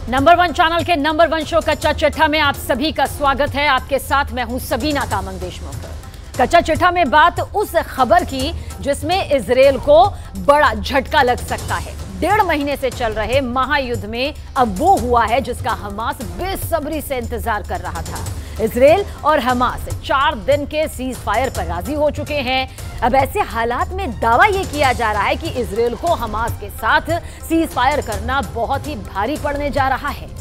Number 1 channel के number 1 show कच्चा चिट्ठा में आप सभी का स्वागत है। आपके साथ मैं हूं सबीना तामंग देशमुख। कच्चा चिट्ठा में बात उस खबर की जिसमें इजराइल को बड़ा झटका लग सकता है। 1.5 महीने से चल रहे महायुद्ध में अब वो हुआ है जिसका हमास बेसब्री से इंतजार कर रहा था। इजराइल और हमास 4 दिन के सीज फायर पर राजी हो चुके हैं। अब ऐसे हालात में दावा यह किया जा रहा है कि इजराइल को हमास के साथ सीज फायर करना बहुत ही भारी पड़ने जा रहा है।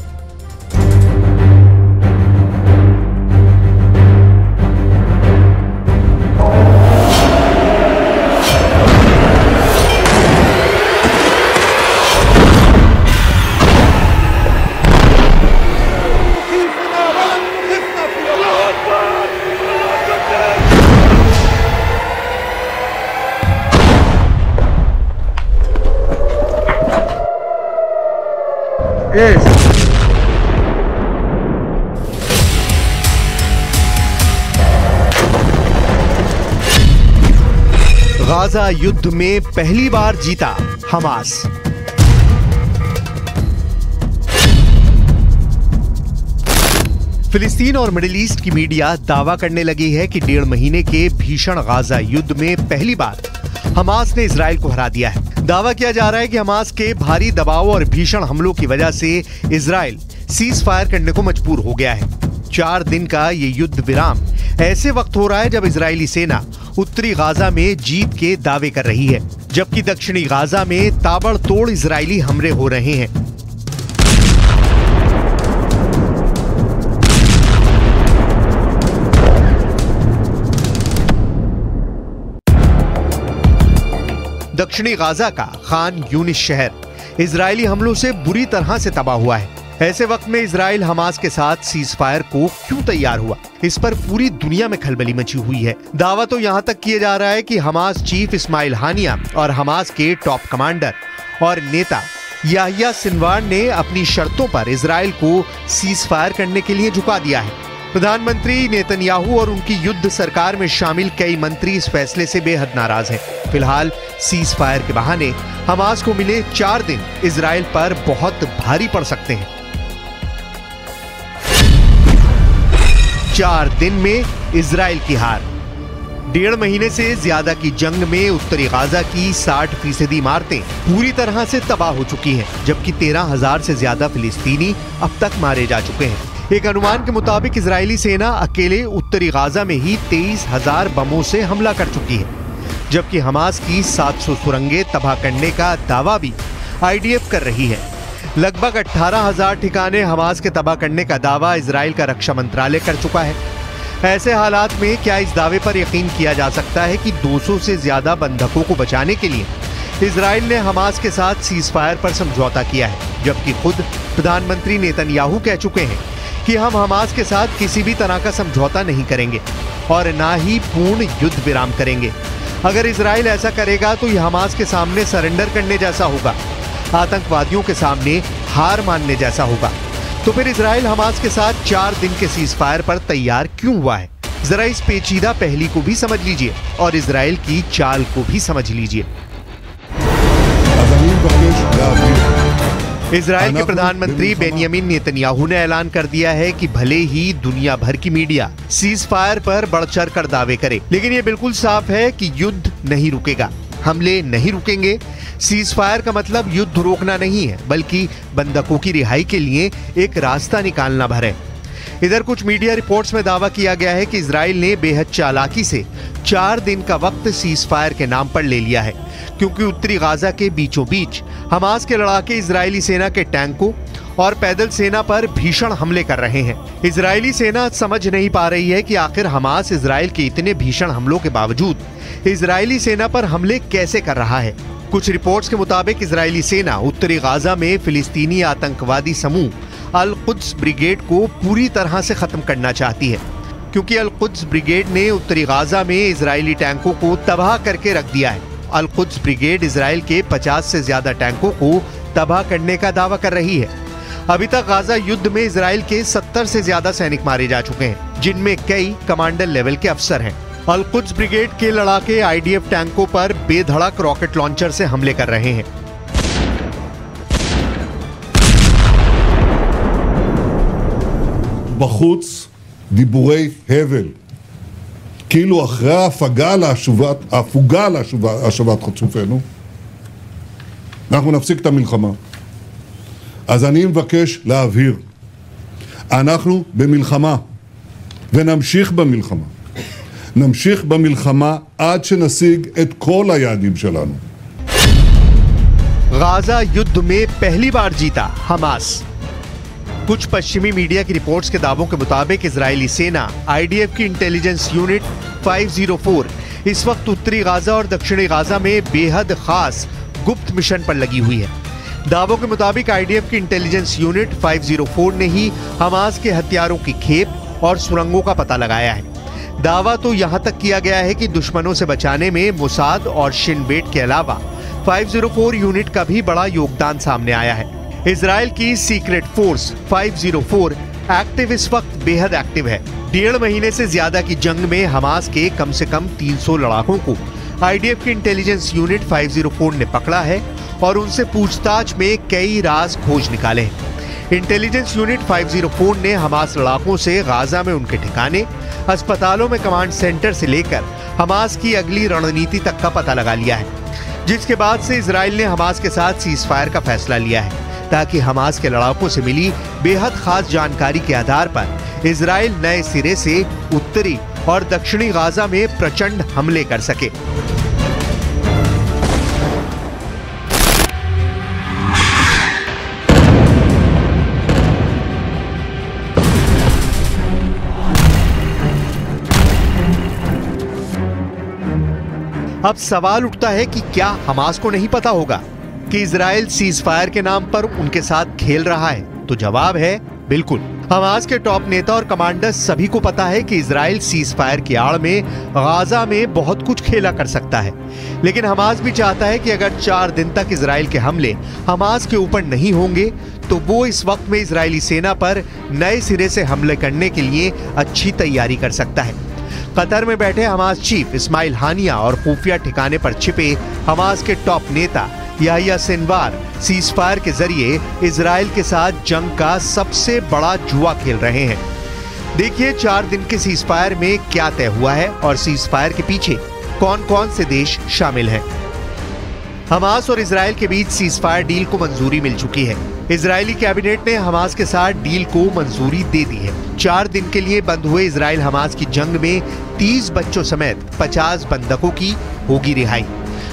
गाजा युद्ध में पहली बार जीता हमास। फिलिस्तीन और मिडिल ईस्ट की मीडिया दावा करने लगी है कि 1.5 महीने के भीषण गाजा युद्ध में पहली बार हमास ने इजराइल को हरा दिया है। दावा किया जा रहा है कि हमास के भारी दबाव और भीषण हमलों की वजह से इजराइल सीज फायर करने को मजबूर हो गया है। 4 दिन का ये युद्ध विराम ऐसे वक्त हो रहा है जब इजरायली सेना उत्तरी गाजा में जीत के दावे कर रही है, जबकि दक्षिणी गाजा में ताबड़तोड़ इजरायली हमले हो रहे हैं। दक्षिणी गाजा का खान यूनिस शहर इजरायली हमलों से बुरी तरह से तबाह हुआ है। ऐसे वक्त में इजराइल हमास के साथ सीज फायर को क्यों तैयार हुआ, इस पर पूरी दुनिया में खलबली मची हुई है। दावा तो यहां तक किया जा रहा है कि हमास चीफ इस्माइल हानिया और हमास के टॉप कमांडर और नेता याहिया सिनवार ने अपनी शर्तों पर इजराइल को सीज फायर करने के लिए झुका दिया है। प्रधानमंत्री नेतन्याहू और उनकी युद्ध सरकार में शामिल कई मंत्री इस फैसले से बेहद नाराज हैं। फिलहाल सीज फायर के बहाने हमास को मिले 4 दिन इजराइल पर बहुत भारी पड़ सकते हैं। 4 दिन में इजराइल की हार। 1.5 महीने से ज्यादा की जंग में उत्तरी गाजा की 60% इमारतें पूरी तरह से तबाह हो चुकी हैं, जबकि 13,000 से ज्यादा फिलिस्तीनी अब तक मारे जा चुके हैं। एक अनुमान के मुताबिक इजरायली सेना अकेले उत्तरी गाजा में ही 23,000 बमों से हमला कर चुकी है, जबकि हमास की 700 सुरंगें तबाह करने का दावा भी आईडीएफ कर रही है। लगभग 18,000 ठिकाने हमास के तबाह करने का दावा इजराइल का रक्षा मंत्रालय कर चुका है। ऐसे हालात में क्या इस दावे पर यकीन किया जा सकता है कि 200 से ज्यादा बंधकों को बचाने के लिए इजराइल ने हमास के साथ सीज फायर पर समझौता किया है, जबकि खुद प्रधानमंत्री नेतन्याहू कह चुके हैं कि हम हमास के साथ किसी भी तरह का समझौता नहीं करेंगे और ना ही पूर्ण युद्ध विराम करेंगे। अगर इजराइल ऐसा करेगा तो यह हमास के सामने सरेंडर करने जैसा होगा, आतंकवादियों के सामने हार मानने जैसा होगा। तो फिर इजराइल हमास के साथ 4 दिन के सीज फायर पर तैयार क्यों हुआ है? जरा इस पेचीदा पहली को भी समझ लीजिए और इजराइल की चाल को भी समझ लीजिए। इजराइल के प्रधानमंत्री बेंयामिन नेतन्याहू ने ऐलान कर दिया है कि भले ही दुनिया भर की मीडिया सीज फायर पर बढ़-चढ़ कर दावे करे, लेकिन यह बिल्कुल साफ है कि युद्ध नहीं रुकेगा, हमले नहीं रुकेंगे। सीज फायर का मतलब युद्ध रोकना नहीं है, बल्कि बंधकों की रिहाई के लिए एक रास्ता निकालना भर है। इधर कुछ मीडिया रिपोर्ट्स में दावा किया गया है कि इजराइल ने बेहद चालाकी से 4 दिन का वक्त सीज फायर के नाम पर ले लिया है, क्योंकि उत्तरी गाजा के बीचों बीच हमास के लड़ाके इजरायली सेना के टैंकों और पैदल सेना पर भीषण हमले कर रहे हैं। इजरायली सेना समझ नहीं पा रही है कि आखिर हमास इजराइल के इतने भीषण हमलों के बावजूद इजरायली सेना पर हमले कैसे कर रहा है। कुछ रिपोर्ट्स के मुताबिक इजरायली सेना उत्तरी गाजा में फिलिस्तीनी आतंकवादी समूह अल कुद्स ब्रिगेड को पूरी तरह से खत्म करना चाहती है, क्योंकि अल कुद्स ब्रिगेड ने उत्तरी गाजा में इजरायली टैंकों को तबाह करके रख दिया है। अल कुद्स ब्रिगेड इजराइल के 50 से ज्यादा टैंकों को तबाह करने का दावा कर रही है। अभी तक गाजा युद्ध में इजराइल के 70 से ज्यादा सैनिक मारे जा चुके हैं, जिनमें कई कमांडर लेवल के अफसर हैं। अल कुद्स ब्रिगेड के लड़ाके आईडीएफ टैंकों पर बेधड़क रॉकेट लॉन्चर से हमले कर रहे हैं। בחוץ דיבורי הבל. כאילו אחרי ההפוגה להשבת חטופינו, אנחנו נפסיק את המלחמה. אז אני מבקש להבהיר, אנחנו במלחמה, ונמשיך במלחמה. נמשיך במלחמה עד שנשיג את כל היעדים שלנו. गाजा युद्ध में पहली बार जीता हमास। कुछ पश्चिमी मीडिया की रिपोर्ट्स के दावों के मुताबिक इजरायली सेना आईडीएफ की इंटेलिजेंस यूनिट 504 इस वक्त उत्तरी गाजा और दक्षिणी गाजा में बेहद खास गुप्त मिशन पर लगी हुई है। दावों के मुताबिक आईडीएफ की इंटेलिजेंस यूनिट 504 ने ही हमास के हथियारों की खेप और सुरंगों का पता लगाया है। दावा तो यहां तक किया गया है कि दुश्मनों से बचाने में मोसाद और शिन बेट के अलावा 504 यूनिट का भी बड़ा योगदान सामने आया है। इजराइल की सीक्रेट फोर्स 504 एक्टिव इस वक्त बेहद एक्टिव है। 1.5 महीने से ज्यादा की जंग में हमास के कम से कम 300 लड़ाकों को आईडीएफ की इंटेलिजेंस यूनिट 504 ने पकड़ा है और उनसे पूछताछ में कई राज खोज निकाले हैं। इंटेलिजेंस यूनिट 504 ने हमास लड़ाकों से गाजा में उनके ठिकाने, अस्पतालों में कमांड सेंटर से लेकर हमास की अगली रणनीति तक का पता लगा लिया है, जिसके बाद से इजराइल ने हमास के साथ सीजफायर का फैसला लिया है ताकि हमास के लड़ाकों से मिली बेहद खास जानकारी के आधार पर इजराइल नए सिरे से उत्तरी और दक्षिणी गाजा में प्रचंड हमले कर सके। अब सवाल उठता है कि क्या हमास को नहीं पता होगा कि इजराइल सीजफायर के नाम पर उनके साथ खेल रहा है? तो जवाब है बिल्कुल। हमास के टॉप नेता और कमांडर सभी को पता है कि इजराइल सीजफायर की आड़ में गाजा में बहुत कुछ खेला कर सकता है, लेकिन हमास भी चाहता है कि अगर 4 दिन तक इजराइल के हमले हमास के ऊपर नहीं होंगे तो वो इस वक्त में इजरायली सेना पर नए सिरे से हमले करने के लिए अच्छी तैयारी कर सकता है। कतर में बैठे हमास चीफ इस्माइल हानिया और खुफिया ठिकाने पर छिपे हमास के टॉप नेता याहिया सिनवार सीजफायर के जरिए इजराइल के साथ जंग का सबसे बड़ा जुआ खेल रहे हैं। देखिए 4 दिन के सीजफायर में क्या तय हुआ है और सीजफायर के पीछे कौन कौन से देश शामिल हैं। हमास और इजराइल के बीच सीजफायर डील को मंजूरी मिल चुकी है। इजरायली कैबिनेट ने हमास के साथ डील को मंजूरी दे दी है। 4 दिन के लिए बंद हुए इजराइल हमास की जंग में 30 बच्चों समेत 50 बंधकों की होगी रिहाई,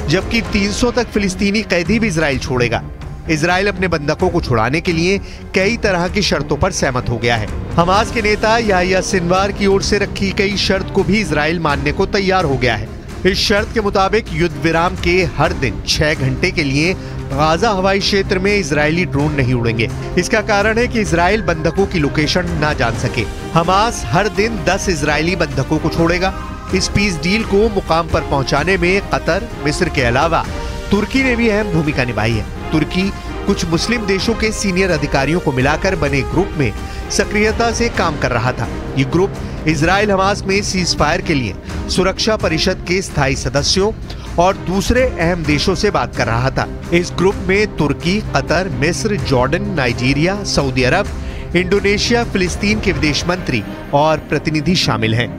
जबकि 300 तक फिलिस्तीनी कैदी भी इजराइल छोड़ेगा। इजराइल अपने बंधकों को छुड़ाने के लिए कई तरह की शर्तों पर सहमत हो गया है। हमास के नेता याहिया सिनवार की ओर से रखी गई शर्त को भी इजराइल मानने को तैयार हो गया है। इस शर्त के मुताबिक युद्ध विराम के हर दिन 6 घंटे के लिए गाजा हवाई क्षेत्र में इजरायली ड्रोन नहीं उड़ेंगे। इसका कारण है कि इजराइल बंधकों की लोकेशन ना जान सके। हमास हर दिन 10 इजरायली बंधकों को छोड़ेगा। इस पीस डील को मुकाम पर पहुंचाने में कतर, मिस्र के अलावा तुर्की ने भी अहम भूमिका निभाई है। तुर्की कुछ मुस्लिम देशों के सीनियर अधिकारियों को मिलाकर बने ग्रुप में सक्रियता से काम कर रहा था। ये ग्रुप इजराइल हमास में सीजफायर के लिए सुरक्षा परिषद के स्थायी सदस्यों और दूसरे अहम देशों से बात कर रहा था। इस ग्रुप में तुर्की, कतर, मिस्र, जॉर्डन, नाइजीरिया, सऊदी अरब, इंडोनेशिया, फिलिस्तीन के विदेश मंत्री और प्रतिनिधि शामिल हैं।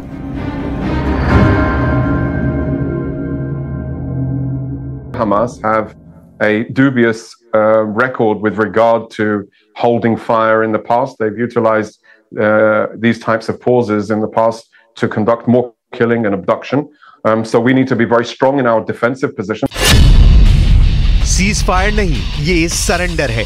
Hamas have a dubious record with regard to holding fire in the past. They've utilized these types of pauses in the past to conduct more killing and abduction. So we need to be very strong in our defensive position. Ceasefire नहीं, ये surrender है।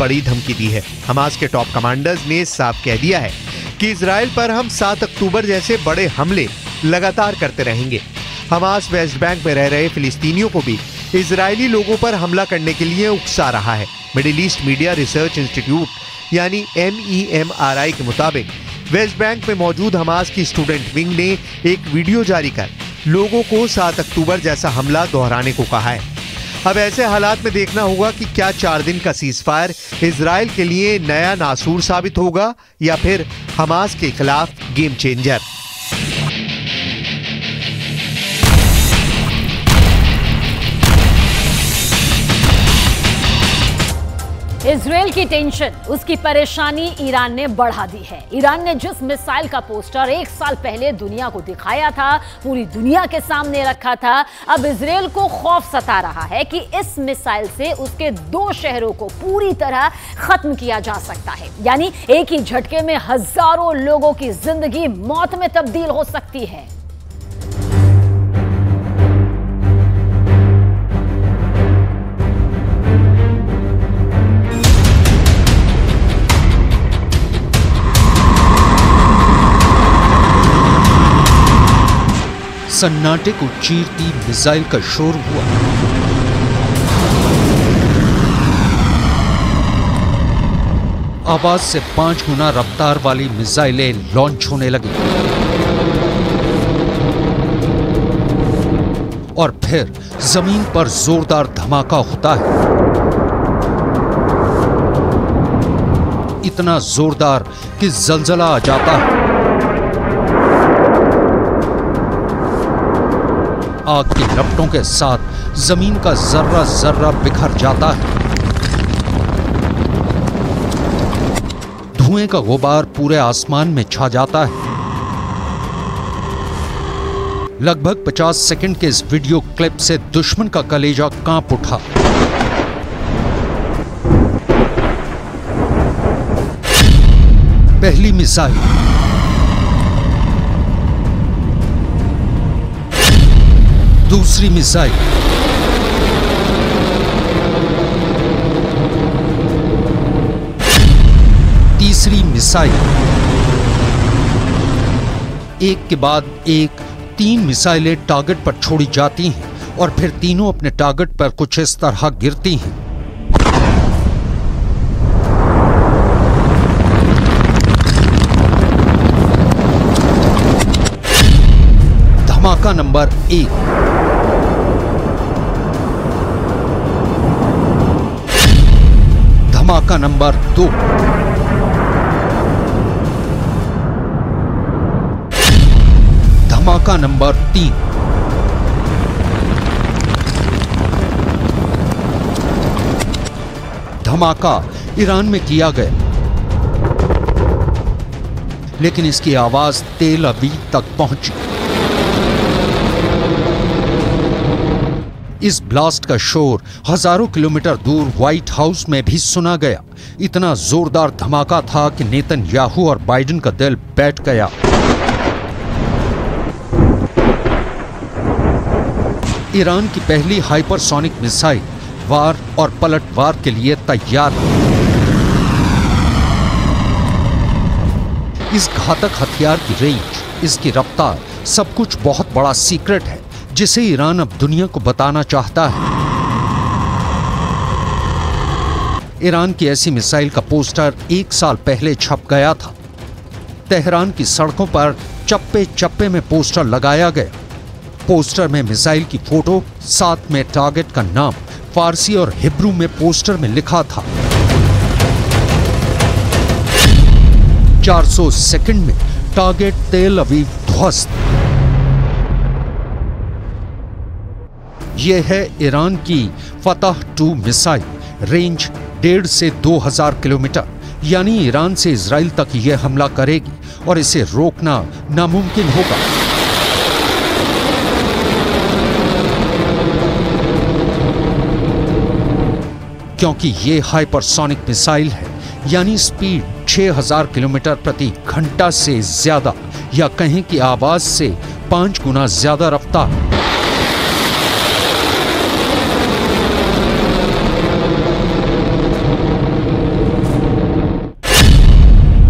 बड़ी धमकी दी है। Hamas के top commanders ने साफ कह दिया है कि इजराइल पर हम 7 अक्टूबर जैसे बड़े हमले लगातार करते रहेंगे। हमास वेस्ट बैंक में रह रहे फिलिस्तीनियों को भी इजरायली लोगों पर हमला करने के लिए उकसा रहा है। Middle east media research institute यानी MEMRI के मुताबिक वेस्ट बैंक में मौजूद हमास की स्टूडेंट विंग ने एक वीडियो जारी कर लोगों को 7 अक्टूबर जैसा हमला दोहराने को कहा है। अब ऐसे हालात में देखना होगा कि क्या 4 दिन का सीजफायर इजराइल के लिए नया नासूर साबित होगा या फिर हमास के खिलाफ गेम चेंजर। इजराइल की टेंशन, उसकी परेशानी ईरान ने बढ़ा दी है। ईरान ने जिस मिसाइल का पोस्टर 1 साल पहले दुनिया को दिखाया था, पूरी दुनिया के सामने रखा था, अब इजराइल को खौफ सता रहा है कि इस मिसाइल से उसके 2 शहरों को पूरी तरह खत्म किया जा सकता है। यानी एक ही झटके में हजारों लोगों की जिंदगी मौत में तब्दील हो सकती है। सन्नाटे को चीरती मिसाइल का शोर हुआ। आवाज से 5 गुना रफ्तार वाली मिसाइलें लॉन्च होने लगी और फिर जमीन पर जोरदार धमाका होता है, इतना जोरदार कि जलजला आ जाता है। आग की लपटों के साथ जमीन का जर्रा जर्रा बिखर जाता है। धुएं का गुबार पूरे आसमान में छा जाता है। लगभग 50 सेकंड के इस वीडियो क्लिप से दुश्मन का कलेजा कांप उठा। पहली मिसाइल, दूसरी मिसाइल, तीसरी मिसाइल, एक के बाद एक 3 मिसाइलें टारगेट पर छोड़ी जाती हैं और फिर तीनों अपने टारगेट पर कुछ इस तरह गिरती हैं। धमाका नंबर 1, धमाका नंबर 2, धमाका नंबर 3, धमाका ईरान में किया गया, लेकिन इसकी आवाज तेल अवीव तक पहुंची। इस ब्लास्ट का शोर हजारों किलोमीटर दूर व्हाइट हाउस में भी सुना गया। इतना जोरदार धमाका था कि नेतन्याहू और बाइडेन का दिल बैठ गया। ईरान की पहली हाइपरसोनिक मिसाइल वार और पलटवार के लिए तैयार है। इस घातक हथियार की रेंज, इसकी रफ्तार, सब कुछ बहुत बड़ा सीक्रेट है जिसे ईरान अब दुनिया को बताना चाहता है। ईरान की ऐसी मिसाइल का पोस्टर 1 साल पहले छप गया था। तेहरान की सड़कों पर चप्पे चप्पे में पोस्टर लगाया गया। पोस्टर में मिसाइल की फोटो, साथ में टारगेट का नाम फारसी और हिब्रू में पोस्टर में लिखा था। 400 सेकंड में टारगेट तेल अवीव ध्वस्त। यह है ईरान की फतह 2 मिसाइल, रेंज 1.5 से 2000 किलोमीटर। यानी ईरान से इजराइल तक यह हमला करेगी और इसे रोकना नामुमकिन होगा। क्योंकि यह हाइपरसोनिक मिसाइल है, यानी स्पीड 6000 किलोमीटर प्रति घंटा से ज्यादा, या कहें कि आवाज से 5 गुना ज्यादा रफ्तार।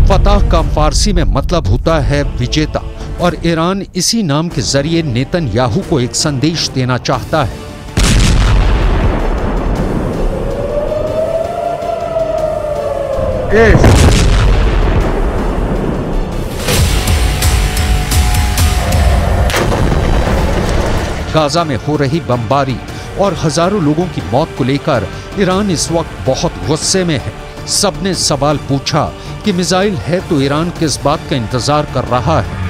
फतह का फारसी में मतलब होता है विजेता, और ईरान इसी नाम के जरिए नेतन्याहू को एक संदेश देना चाहता है। गाजा में हो रही बमबारी और हजारों लोगों की मौत को लेकर ईरान इस वक्त बहुत गुस्से में है। सबने सवाल पूछा कि मिसाइल है तो ईरान किस बात का इंतजार कर रहा है।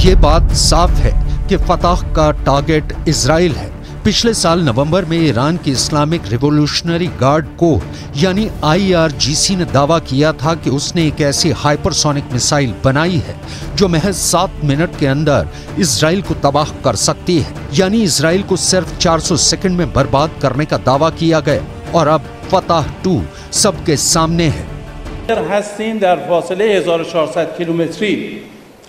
ये बात साफ है कि फतह का टारगेट इजराइल है। पिछले साल नवंबर में ईरान की इस्लामिक रिवॉल्यूशनरी गार्ड कोर यानी IRGC ने दावा किया था कि उसने एक ऐसी हाइपरसोनिक मिसाइल बनाई है जो महज 7 मिनट के अंदर इजराइल को तबाह कर सकती है। यानी इजराइल को सिर्फ 400 सेकंड में बर्बाद करने का दावा किया गया और अब फतह 2 सबके सामने है।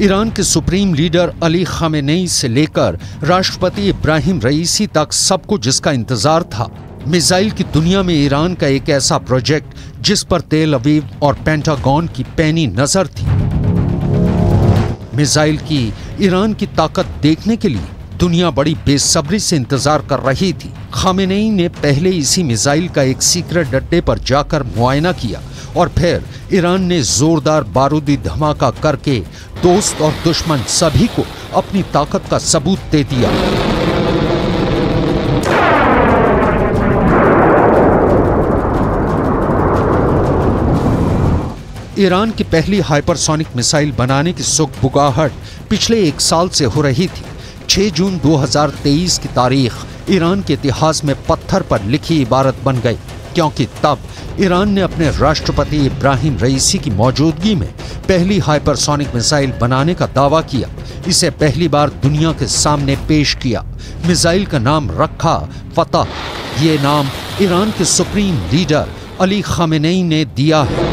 ईरान के सुप्रीम लीडर अली खामेनेई से लेकर राष्ट्रपति इब्राहिम रईसी तक सबको जिसका इंतजार था, मिसाइल की दुनिया में ईरान का एक ऐसा प्रोजेक्ट जिस पर तेल अवीव और पेंटागन की पैनी नजर थी। मिसाइल की ईरान की ताकत देखने के लिए दुनिया बड़ी बेसब्री से इंतजार कर रही थी। खामेनेई ने पहले इसी मिसाइल का एक सीक्रेट अड्डे पर जाकर मुआयना किया और फिर ईरान ने जोरदार बारूदी धमाका करके दोस्त और दुश्मन सभी को अपनी ताकत का सबूत दे दिया। ईरान की पहली हाइपरसोनिक मिसाइल बनाने की सुगबुगाहट पिछले 1 साल से हो रही थी। 6 जून 2023 की तारीख ईरान के इतिहास में पत्थर पर लिखी इबारत बन गई, क्योंकि तब ईरान ने अपने राष्ट्रपति इब्राहिम रईसी की मौजूदगी में पहली हाइपरसोनिक मिसाइल बनाने का दावा किया। इसे पहली बार दुनिया के सामने पेश किया। मिसाइल का नाम रखा फतह। ये नाम ईरान के सुप्रीम लीडर अली खामेनेई ने दिया है।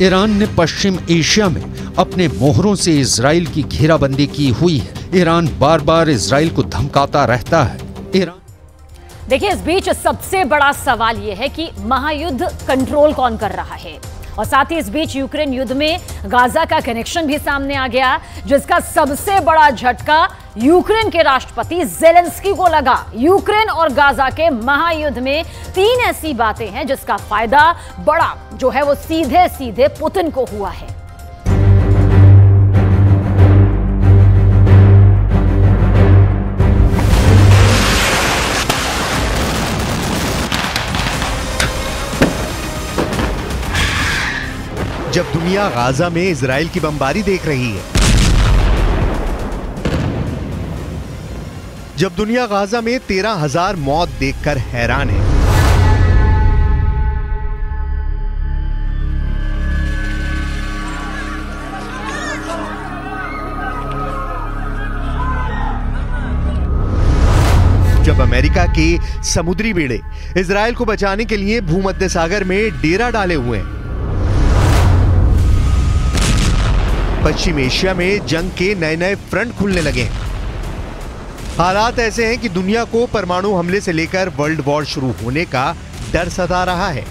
ईरान ने पश्चिम एशिया में अपने मोहरों से इजराइल की घेराबंदी की हुई है। ईरान बार बार इजराइल को धमकाता रहता है। देखिए, इस बीच सबसे बड़ा सवाल यह है कि महायुद्ध कंट्रोल कौन कर रहा है, और साथ ही इस बीच यूक्रेन युद्ध में गाजा का कनेक्शन भी सामने आ गया, जिसका सबसे बड़ा झटका यूक्रेन के राष्ट्रपति ज़ेलेंस्की को लगा। यूक्रेन और गाजा के महायुद्ध में 3 ऐसी बातें हैं जिसका फायदा बड़ा जो है वो सीधे सीधे पुतिन को हुआ है। जब दुनिया गाजा में इजराइल की बमबारी देख रही है, जब दुनिया गाजा में 13,000 मौत देखकर हैरान है, जब अमेरिका के समुद्री बेड़े इजराइल को बचाने के लिए भूमध्य सागर में डेरा डाले हुए हैं, पश्चिम एशिया में जंग के नए नए फ्रंट खुलने लगे हैं। हालात ऐसे हैं कि दुनिया को परमाणु हमले से लेकर वर्ल्ड वॉर शुरू होने का डर सता रहा है।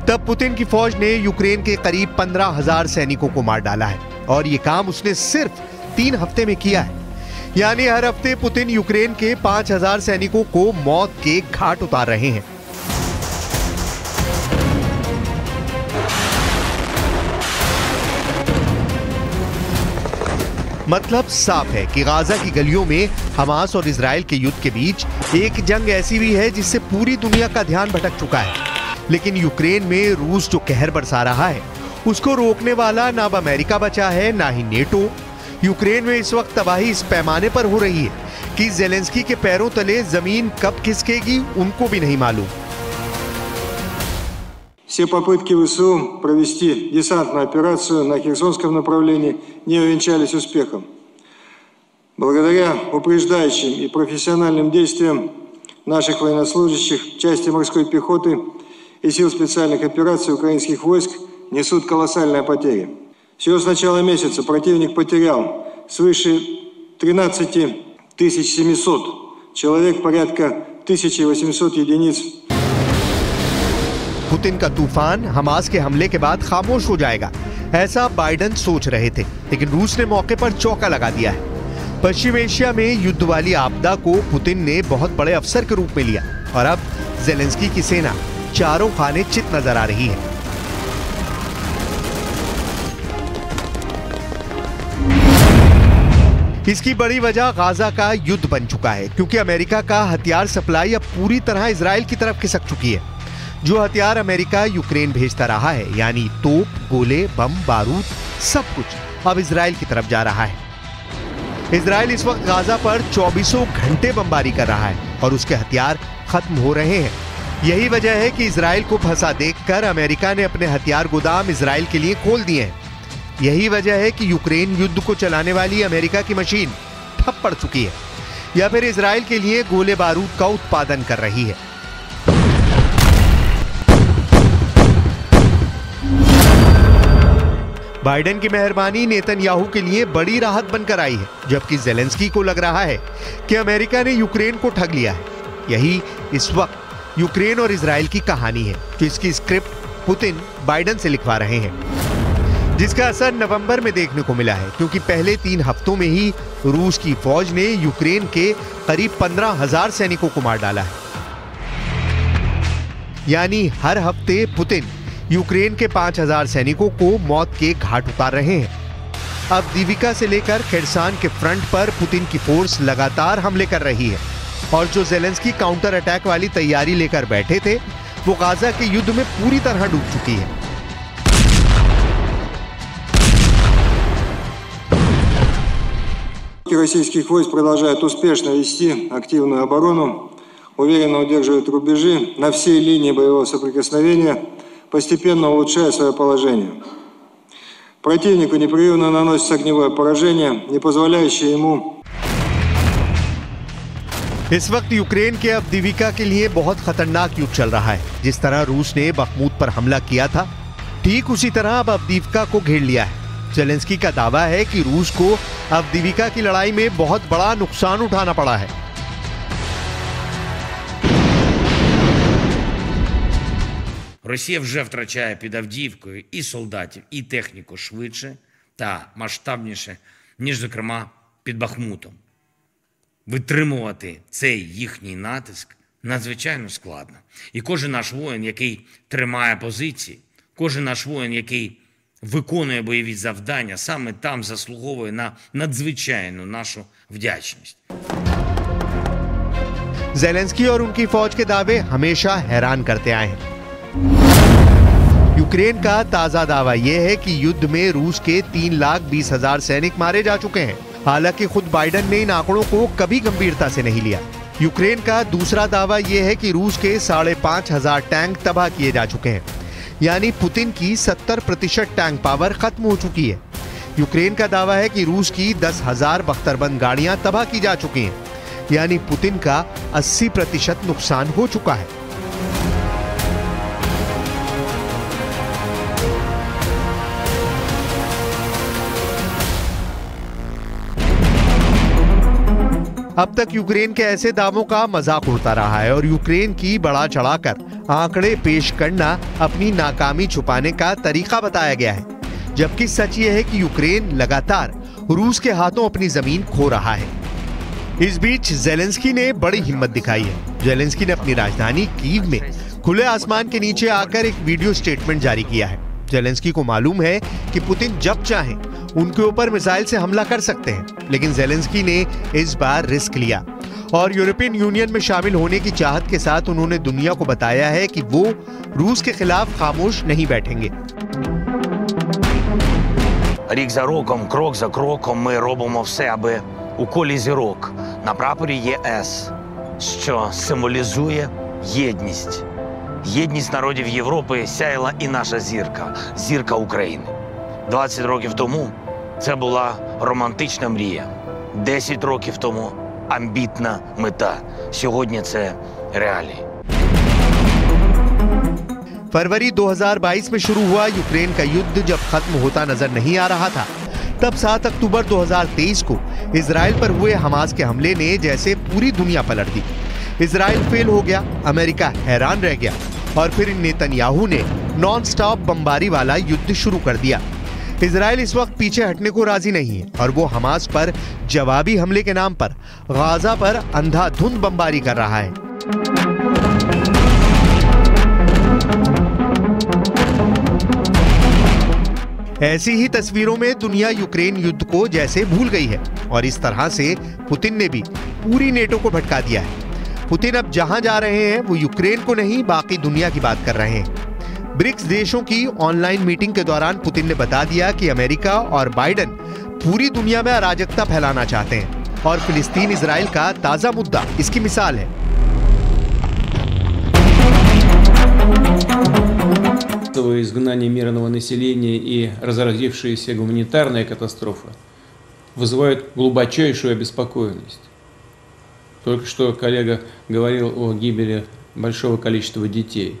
तब पुतिन की फौज ने यूक्रेन के करीब 15,000 सैनिकों को मार डाला है, और यह काम उसने सिर्फ 3 हफ्ते में किया है। यानी हर हफ्ते पुतिन यूक्रेन के 5,000 सैनिकों को मौत के घाट उतार रहे हैं। मतलब साफ है कि गाजा की गलियों में हमास और इजराइल के युद्ध के बीच एक जंग ऐसी भी है जिससे पूरी दुनिया का ध्यान भटक चुका है। लेकिन यूक्रेन में रूस जो कहर बरसा रहा है, उसको रोकने वाला ना अब अमेरिका बचा है ना ही नेटो। यूक्रेन में इस वक्त तबाही इस पैमाने पर हो रही है कि ज़ेलेंस्की के पैरों तले जमीन कब खिसकेगी उनको भी नहीं मालूम। Все попытки ВСУ провести десантную операцию на Херсонском направлении не увенчались успехом. Благодаря упреждающим и профессиональным действиям наших военнослужащих, части морской пехоты и сил специальных операций украинских войск несут колоссальные потери. Всего с начала месяца противник потерял свыше 13 700 человек, порядка 1800 единиц. पुतिन का तूफान हमास के हमले के बाद खामोश हो जाएगा, ऐसा बाइडेन सोच रहे थे, लेकिन रूस ने मौके पर चौका लगा दिया है। पश्चिम एशिया में युद्ध वाली आपदा को पुतिन ने बहुत बड़े अवसर के रूप में लिया और अब ज़ेलेंस्की की सेना चारों खाने चित नजर आ रही है। इसकी बड़ी वजह गाजा का युद्ध बन चुका है, क्योंकि अमेरिका का हथियार सप्लाई अब पूरी तरह इजराइल की तरफ खिसक चुकी है। जो हथियार अमेरिका यूक्रेन भेजता रहा है, यानी तोप, गोले, बम, बारूद, सब कुछ अब इजराइल की तरफ जा रहा है। इजराइल इस वक्त गाजा पर 24 घंटे बमबारी कर रहा है और उसके हथियार खत्म हो रहे हैं। यही वजह है कि इजराइल को फंसा देखकर अमेरिका ने अपने हथियार गोदाम इजराइल के लिए खोल दिए हैं। यही वजह है कि यूक्रेन युद्ध को चलाने वाली अमेरिका की मशीन ठप पड़ चुकी है या फिर इजराइल के लिए गोले बारूद का उत्पादन कर रही है। बाइडेन की मेहरबानी नेतन्याहू के लिए बड़ी राहत बनकर आई है, जबकि ज़ेलेंस्की को लग रहा है कि अमेरिका ने यूक्रेन को ठग लिया है। यही इस वक्त यूक्रेन और इजराइल की कहानी है, जो इसकी स्क्रिप्ट पुतिन बाइडेन से लिखवा रहे हैं, जिसका असर नवंबर में देखने को मिला है, क्योंकि पहले 3 हफ्तों में ही रूस की फौज ने यूक्रेन के करीब 15,000 सैनिकों को मार डाला है। यानी हर हफ्ते पुतिन यूक्रेन के 5,000 सैनिकों को मौत के घाट उतार रहे हैं। अब दीविका से लेकर खेरसान के फ्रंट पर पुतिन की फोर्स लगातार हमले कर रही है और जो ज़ेलेंस्की काउंटर अटैक वाली तैयारी लेकर बैठे थे, वो गाजा के युद्ध में पूरी तरह डूब चुकी है। Российских войск продолжают успешно вести активную оборону, уверенно удерживают рубежи на всей линии боевого соприкосновения, постепенно улучшая свое положение. Противнику непрерывно наносится огневое поражение, не позволяющее ему. इस वक्त यूक्रेन के अवदीविका के लिए बहुत खतरनाक युद्ध चल रहा है। जिस तरह रूस ने बखमूत पर हमला किया था, ठीक उसी तरह अब अवदीविका को घेर लिया है। ज़ेलेंस्की का दावा है कि रूस को अवदीविका की लड़ाई में बहुत बड़ा नुकसान उठाना पड़ा है। Росія вже втрачає під Авдіївкою і солдатів, і техніку швидше та масштабніше, ніж, зокрема, під Бахмутом. Витримувати цей їхній натиск надзвичайно складно. І кожен наш воїн, який тримає позиції, кожен наш воїн, який виконує бойові завдання, саме там заслуговує на надзвичайну нашу вдячність. ज़ेलेंस्की और उनकी फौज के दावे हमेशा हैरान करते आए हैं। यूक्रेन का ताजा दावा यह है कि युद्ध में रूस के 3,20,000 सैनिक मारे जा चुके हैं। हालांकि खुद बाइडेन ने इन आंकड़ों को कभी गंभीरता से नहीं लिया। यूक्रेन का दूसरा दावा यह है कि रूस के 5,500 टैंक तबाह किए जा चुके हैं, यानी पुतिन की 70% टैंक पावर खत्म हो चुकी है। यूक्रेन का दावा है कि रूस की 10,000 बख्तरबंद गाड़ियां तबाह की जा चुकी हैं, यानी पुतिन का 80% नुकसान हो चुका है। अब तक यूक्रेन के ऐसे दावों का मजाक उड़ता रहा है और यूक्रेन की बढ़ा चढ़ाकर आंकड़े पेश करना अपनी नाकामी छुपाने का तरीका बताया गया है, जबकि सच ये है कि यूक्रेन लगातार रूस के हाथों अपनी जमीन खो रहा है। इस बीच ज़ेलेंस्की ने बड़ी हिम्मत दिखाई है। ज़ेलेंस्की ने अपनी राजधानी कीव में खुले आसमान के नीचे आकर एक वीडियो स्टेटमेंट जारी किया है। ज़ेलेंस्की को मालूम है कि पुतिन जब चाहें उनके ऊपर मिसाइल से हमला कर सकते हैं, लेकिन ज़ेलेंस्की ने इस बार रिस्क लिया और यूरोपियन यूनियन में शामिल होने की चाहत के साथ उन्होंने दुनिया को बताया है कि वो रूस के खिलाफ खामोश नहीं बैठेंगे। Рік за роком, крок за кроком ми робимо все, аби у колі зірок на прапорі ЄС, що символізує єдність. Єдність народів Європи сяяла і наша зірка – зірка України. 20 років тому це була романтична мрія. 10 років тому – амбітна мета. Сьогодні це реалії. फरवरी 2022 में शुरू हुआ यूक्रेन का युद्ध जब खत्म होता नजर नहीं आ रहा था, तब 7 अक्टूबर 2023 को इजराइल पर हुए हमास के हमले ने जैसे पूरी दुनिया पलट दी। इजराइल फेल हो गया, अमेरिका हैरान रह गया और फिर नेतन्याहू ने नॉन स्टॉप बमबारी वाला युद्ध शुरू कर दिया। इजराइल इस वक्त पीछे हटने को राजी नहीं है और वो हमास पर जवाबी हमले के नाम पर गाजा पर अंधाधुंध बमबारी कर रहा है। ऐसी ही तस्वीरों में दुनिया यूक्रेन युद्ध को जैसे भूल गई है और इस तरह से पुतिन ने भी पूरी नेटो को भटका दिया है। पुतिन अब जहां जा रहे हैं वो यूक्रेन को नहीं बाकी दुनिया की बात कर रहे हैं। ब्रिक्स देशों की ऑनलाइन मीटिंग के दौरान पुतिन ने बता दिया कि अमेरिका और बाइडेन पूरी दुनिया में अराजकता फैलाना चाहते हैं और फिलिस्तीन इजराइल का ताजा मुद्दा इसकी मिसाल है। Изгнание мирного населения и разразившаяся гуманитарная катастрофа вызывают глубочайшую обеспокоенность. Только что коллега говорил о гибели большого количества детей.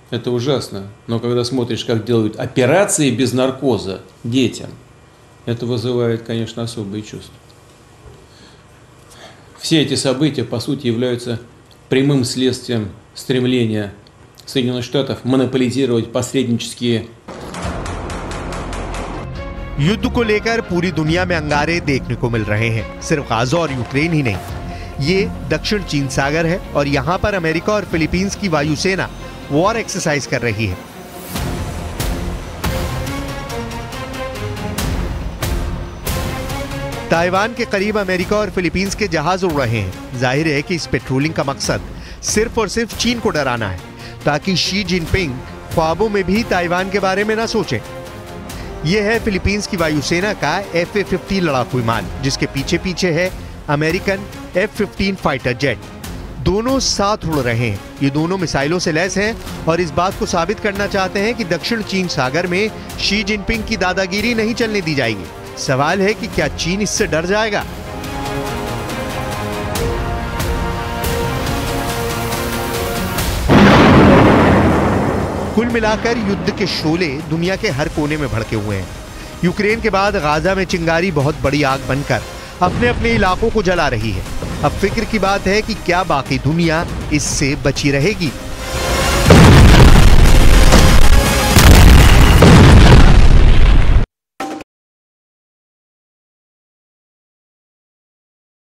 Это ужасно, но когда смотришь, как делают операции без наркоза детям, это вызывает, конечно, особые чувства. Все эти события, по сути, являются прямым следствием стремления Соединенных Штатов монополизировать посреднические। युद्ध को लेकर पूरी दुनिया में अंगारे देखने को मिल रहे हैं। सिर्फ गाजा और यूक्रेन ही नहीं, ये दक्षिण चीन सागर है और यहाँ पर अमेरिका और फिलीपींस की वायुसेना वॉर एक्सरसाइज कर रही है। ताइवान के करीब अमेरिका और फिलीपींस के जहाज उड़ रहे हैं। जाहिर है कि इस पेट्रोलिंग का मकसद सिर्फ और सिर्फ चीन को डराना है ताकि शी जिनपिंग ख्वाबों में भी ताइवान के बारे में ना सोचें। यह है फिलीपींस की वायुसेना का F-50 लड़ाकू विमान, जिसके पीछे पीछे है अमेरिकन F-15 फाइटर जेट। दोनों साथ उड़ रहे हैं। ये दोनों मिसाइलों से लैस हैं और इस बात को साबित करना चाहते हैं कि दक्षिण चीन सागर में शी जिनपिंग की दादागिरी नहीं चलने दी जाएगी। सवाल है कि क्या चीन इससे डर जाएगा? कुल मिलाकर युद्ध के शोले दुनिया के हर कोने में भड़के हुए हैं। यूक्रेन के बाद गाजा में चिंगारी बहुत बड़ी आग बनकर अपने अपने इलाकों को जला रही है। अब फिक्र की बात है कि क्या बाकी दुनिया इससे बची रहेगी।